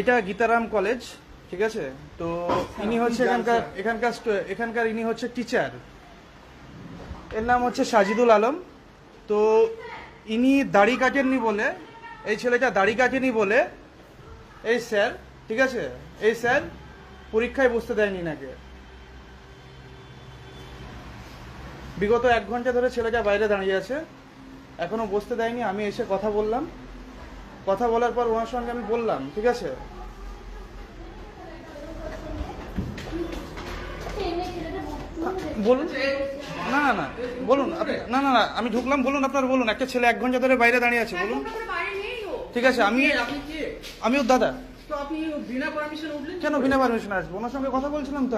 এটা গীতারাম কলেজ, ঠিক আছে। তো ইনি হচ্ছে এখানকার ইনি হচ্ছে টিচার, এর নাম হচ্ছে সাজিদুল আলম। তো ইনি দাড়ি কাটেননি বলে, এই ছেলেটা দাড়ি কাটেনি বলে এই স্যার, ঠিক আছে, এই স্যার পরীক্ষায় বসতে দেয়নি নাকি। বিগত 1 ঘন্টা ধরে ছেলেটা বাইরে দাঁড়িয়ে আছে, এখনো বসতে দেয়নি। আমি এসে কথা বললাম, কথা বলার পর ওনার সঙ্গে আমি বললাম, ঠিক আছে, বলুন। না না না বলুন, না না না আমি ঢুকলাম, বলুন আপনার, বলুন। একটা ছেলে 1 ঘন্টা ধরে বাইরে দাঁড়িয়ে আছে, বলুন। ঠিক আছে, আমি ওর দাদা। কেন বিনা পারমিশন আসবো? ওনার সঙ্গে কথা বলছিলাম তো,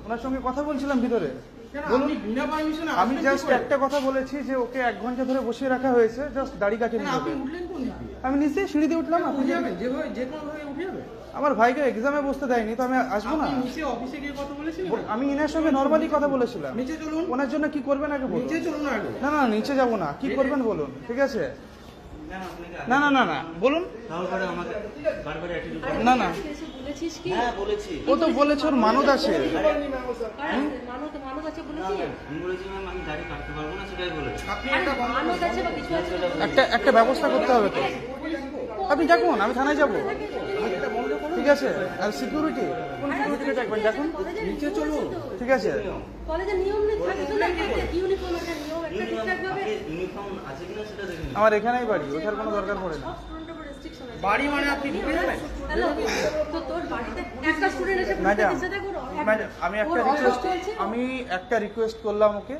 ওনার সঙ্গে কথা বলছিলাম ভিতরে। বলুন, আমি জাস্ট একটা কথা বলেছি যে ওকে 1 ঘন্টা ধরে বসিয়ে রাখা হয়েছে, জাস্ট দাড়ি কাটিয়ে নিতে। আমি নিচে সিঁড়ি দিয়ে উঠলাম। আমার ভাইকে এক্সামে বসতে দেয়নি, তো আমি আসবো না? আমি ইনার সঙ্গে নর্মালি কথা বলেছিলাম। ওনার জন্য কি করবেন আগে বলুন। না না নিচে যাবো না, কি করবেন বলুন, ঠিক আছে। না না না না বলুন। না না ও তো বলেছে ওর মানত আছে। একটা ব্যবস্থা করতে হবে তো। আপনি দেখুন, আমি থানায় যাবো, ঠিক আছে। আর সিকিউরিটি, কোন সিকিউরিটিকে দেখবেন দেখুন, নিচে চলুন, ঠিক আছে। আমার এখানেই বাড়ি, ওঠার কোনো দরকার পড়ে না। বাড়ি মানে আপনি ঢুকে যাবেন। ম্যাডাম আমি একটা রিকোয়েস্ট করলাম ওকে,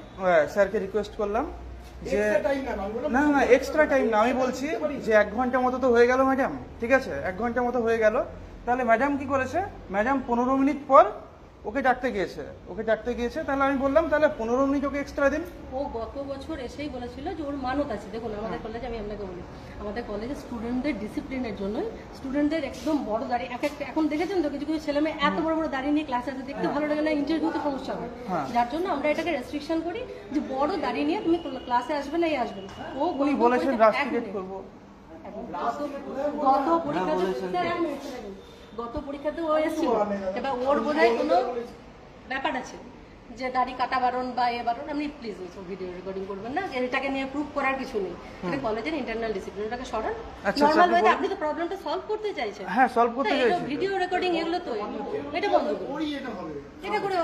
স্যারকে রিকোয়েস্ট করলাম যে না না এক্সট্রা টাইম না, আমি বলছি যে 1 ঘন্টা মতো তো হয়ে গেল ম্যাডাম, ঠিক আছে, 1 ঘন্টা মতো হয়ে গেল। তাহলে ম্যাডাম কি করেছে, ম্যাডাম 15 মিনিট পর ওকে ডাকতে গিয়েছে, তাহলে আমি বললাম তাহলে 15 মিনিট ওকে এক্সট্রা দিন। ও গত বছর এসেই বলেছিল যে ওর মানত আছে। দেখুন আমাদের কলেজে, আমি আপনাকে বলি, আমাদের কলেজে স্টুডেন্টদের ডিসিপ্লিনের জন্যই, স্টুডেন্টদের একদম বড় দাঁড়িয়ে এখন দেখেছেন তো কিছু কিছু ছেলে মেয়ে এত বড় বড় দাঁড়িয়ে নিয়ে ক্লাসে আসে, দেখতে ভালো লাগে না, ইন্টারভিউতে সমস্যা হয়, যার জন্য আমরা এটাকে রেস্ট্রিকশন করি যে বড় দাঁড়িয়ে নিয়ে তুমি ক্লাসে আসবে না, এই আসবে না। ও উনি বলেছেন রাস্টিকেট করব। গত পরীক্ষাতে ও এসেছিল, এবার ওর বোধহয় কোনো ব্যাপার আছে যে দাড়ি কাটা বারণ বা এ বারণ। আপনি প্লিজ ভিডিও রেকর্ডিং করবেন না, এটাকে নিয়ে প্রুভ করার কিছু নেই। এটা কলেজের ইন্টারনাল ডিসিপ্লিন, ওটাকে সরান। নরমাল ওয়েতে আপনি তো প্রবলেমটা সলভ করতে চাইছেন। হ্যাঁ সলভ করতে চাইছি। ভিডিও রেকর্ডিং এগুলো তো এটা বন্ধ করুন, এটা করে